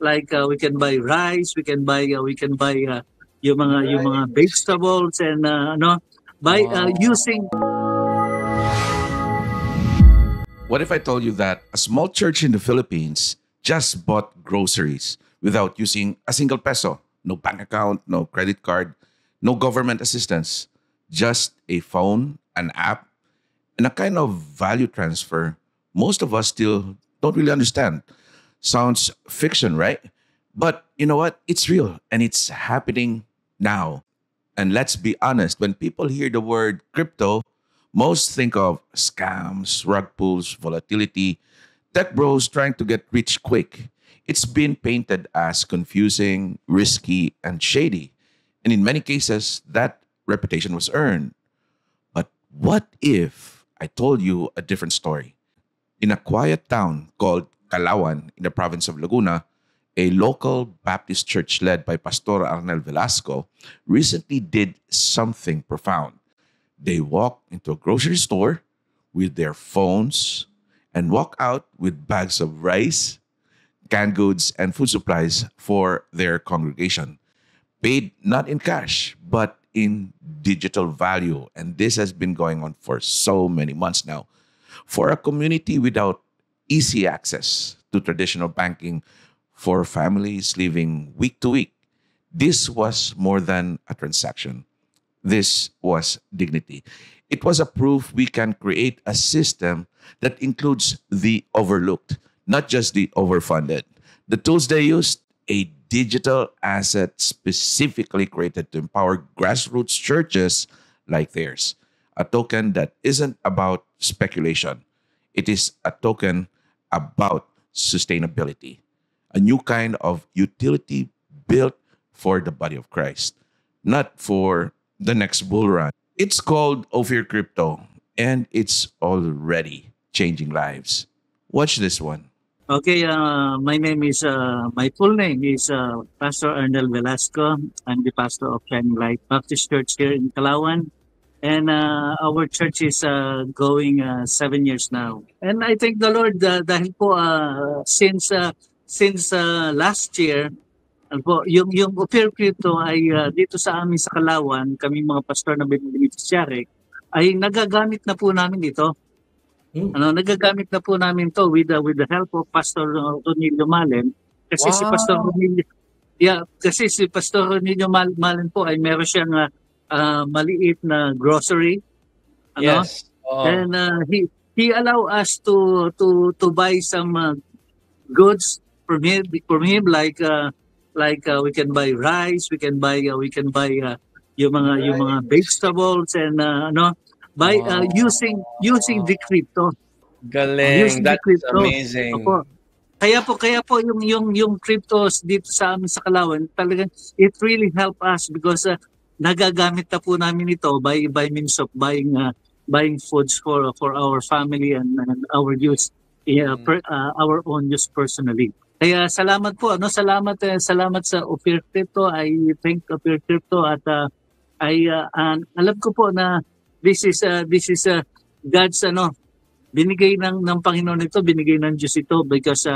like we can buy rice, we can buy yung mga Right. vegetables and by Wow. using. What if I told you that a small church in the Philippines just bought groceries without using a single peso? No bank account, no credit card, no government assistance, just a phone, an app, and a kind of value transfer most of us still don't really understand. Sounds fiction, right? But you know what? It's real and it's happening now. And let's be honest, when people hear the word crypto, most think of scams, rug pulls, volatility, tech bros trying to get rich quick. It's been painted as confusing, risky, and shady. And in many cases, that reputation was earned. But what if I told you a different story? In a quiet town called Calawan in the province of Laguna, a local Baptist church led by Pastor Arnel Velasco recently did something profound. They walked into a grocery store with their phones and walk out with bags of rice, canned goods, and food supplies for their congregation. Paid not in cash, but in digital value. And this has been going on for so many months now. For a community without easy access to traditional banking, for families living week to week, this was more than a transaction. This was dignity. It was a proof we can create a system that includes the overlooked, not just the overfunded. The tools they used, a digital asset specifically created to empower grassroots churches like theirs. A token that isn't about speculation, it is a token about sustainability, a new kind of utility built for the body of Christ, not for the next bull run. It's called Ophir Crypto, and it's already changing lives. Watch this one. Okay, my name is my full name is Pastor Arnel Velasco. I'm the pastor of Shining Light Baptist Church here in Calawan. And our church is going 7 years now. And I thank the Lord dahil po since last year, ano po, yung Ophir Crypto ay dito sa amin sa Calawan, kami mga pastor na beneficiary, ay nagagamit na po namin ito. Nagagamit na po namin to with the help of Pastor Ronilio Malen. Kasi si Pastor Wow. Ronilio, kasi si Pastor Ronilio Malen po ay meron siyang maliit na grocery, ano? Yes. Oh. And he allow us to buy some goods from him like we can buy rice, we can buy yung mga Right. vegetables and by Wow. using the crypto. Galing. Using the That's crypto. amazing. Opo. Kaya po yung cryptos dito sa amin sa Calawan, talagang it really help us because nagagamit na po namin ito by means of buying foods for our family and our use, Mm. our own use personally. Kaya salamat po, salamat sa Ophir Crypto. I thank Ophir Crypto at alam ko po na this is God's binigay ng Panginoon ito, binigay ng Diyos ito because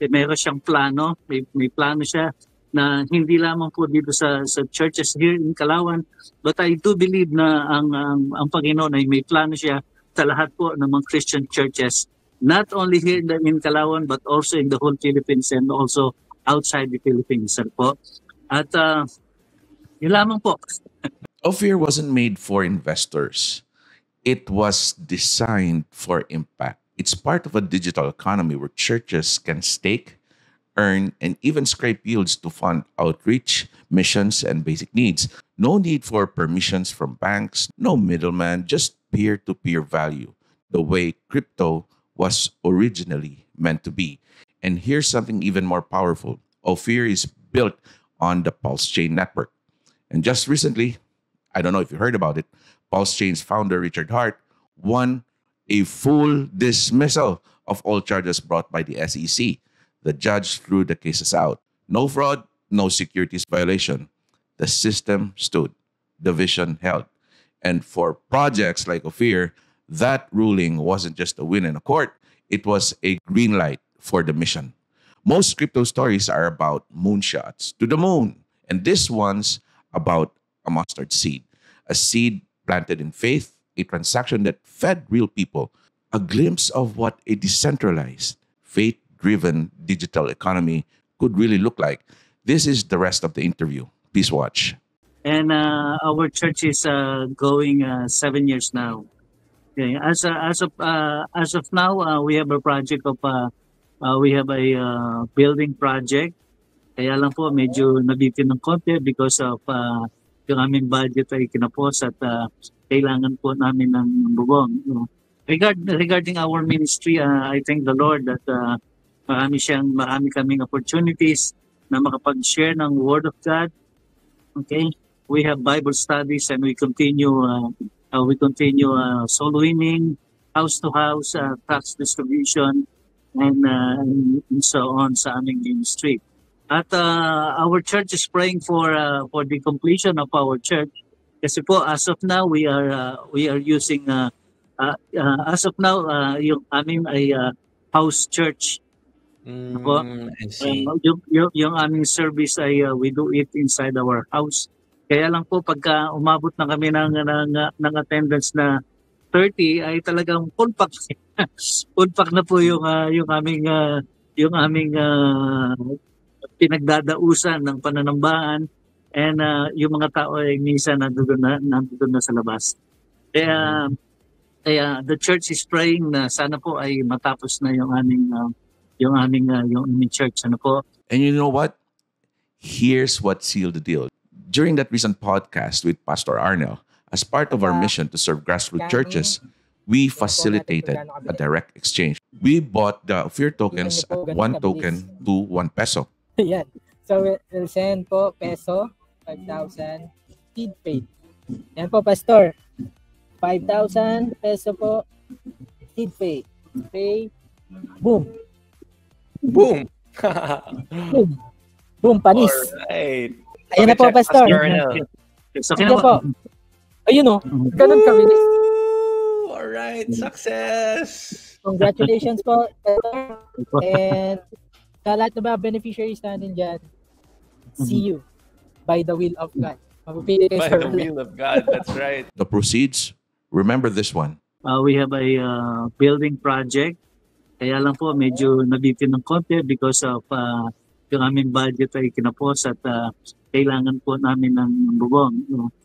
meron siyang plano, may plano siya na hindi lamang po dito sa churches here in Calawan, but I do believe na ang Panginoon ay may plano siya sa lahat po ng mga Christian churches, not only here in Calawan but also in the whole Philippines and also outside the Philippines. Po. At yun lamang po. Ophir wasn't made for investors. It was designed for impact. It's part of a digital economy where churches can stake, earn, and even scrape yields to fund outreach, missions, and basic needs. No need for permissions from banks, no middleman, just peer to peer value, the way crypto was originally meant to be. And here's something even more powerful: Ophir is built on the Pulse Chain network. And just recently, I don't know if you heard about it, Pulse Chain's founder, Richard Hart, won a full dismissal of all charges brought by the SEC. The judge threw the cases out. No fraud, no securities violation. The system stood. The vision held. And for projects like Ophir, that ruling wasn't just a win in a court, it was a green light for the mission. Most crypto stories are about moonshots to the moon, and this one's about a mustard seed, a seed planted in faith, a transaction that fed real people, a glimpse of what a decentralized, faith driven digital economy could really look like. This is the rest of the interview. Please watch. And our church is going 7 years now. Okay. As of now, we have a project of we have a building project. Kaya lang po medyo nabitin ng konti because of yung aming budget ay kinapos at kailangan po namin ng bubong. Regarding our ministry, I thank the Lord that marami kaming opportunities na makapag-share ng Word of God. Okay, we have Bible studies and we continue soul winning, house to house, tax distribution, and so on sa aming ministry. At our church is praying for the completion of our church. Kasi po as of now we are using as of now yung aming ay house church. Ako, I see. yung aming service ay we do it inside our house. Kaya lang po pagka umabot na kami ng attendance na 30 ay talagang full pack. Full pack na po yung aming pinagdadausan ng pananambahan, and yung mga tao ay minsan nandoon na sa labas. Kaya the church is praying na sana po ay matapos na yung aming church. Ano po? And you know what? Here's what sealed the deal. During that recent podcast with Pastor Arnel, as part of our mission to serve grassroots churches, we facilitated a direct exchange. We bought the Ophir tokens at 1 token to 1 peso. Yan. So, we'll send po peso, 5,000, seed paid. Yan po, Pastor. 5,000 peso po, seed paid. Pay, boom. Boom! Boom. Boom, panis. Alright. Ayan na po, Check, Pastor. Arnel. So, Sige po. Ayun o. Ganun kabilis. Woo! Alright, success! Congratulations po, Pastor. And sa lahat ng mga beneficiaries natin dyan, see you by the will of God. Mapipili kayo By sa the will of God, that's right. The proceeds, remember this one. we have a building project. Kaya lang po medyo nabitin ng konti because of yung aming budget ay kinapos at kailangan po namin ng bubong.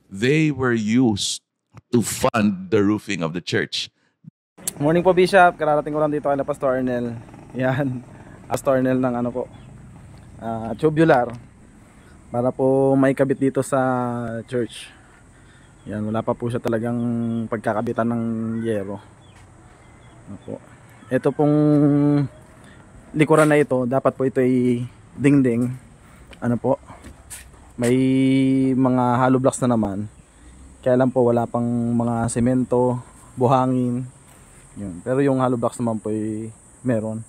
They were used to fund the roofing of the church. Morning po, Bishop. Kararating ko lang dito kay Pastor Arnel. Yan. Pastor Arnel ng ano po, tubular. Para po may kabit dito sa church. Yan, wala pa po siya talagang pagkakabitan ng yero. Ano po. Ito pong likuran na ito, dapat po ito ay dingding. Ano po, may mga hollow blocks na naman. Kaya lang po wala pang mga semento, buhangin. Yun. Pero yung hollow blocks naman po ay meron.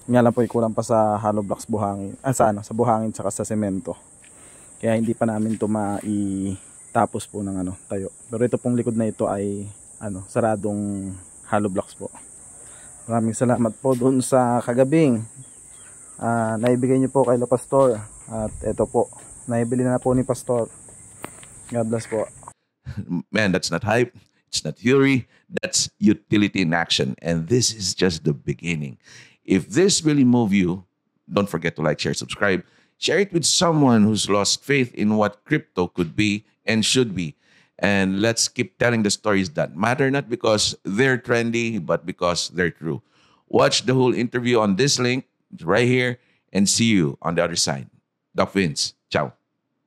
Nga lang po ay kulang pa sa hollow blocks buhangin. Sa buhangin saka sa semento. Kaya hindi pa namin ito maitapos po ng tayo. Pero ito pong likod na ito ay saradong hollow blocks po. Maraming salamat po doon sa kagabing naibigay niyo po kay La Pastor. At ito po, naibili na po ni Pastor. God bless po. Man, that's not hype. It's not theory. That's utility in action. And this is just the beginning. If this really move you, don't forget to like, share, subscribe. Share it with someone who's lost faith in what crypto could be and should be. And let's keep telling the stories that matter, not because they're trendy, but because they're true. Watch the whole interview on this link right here and see you on the other side. Doc Vince. Ciao.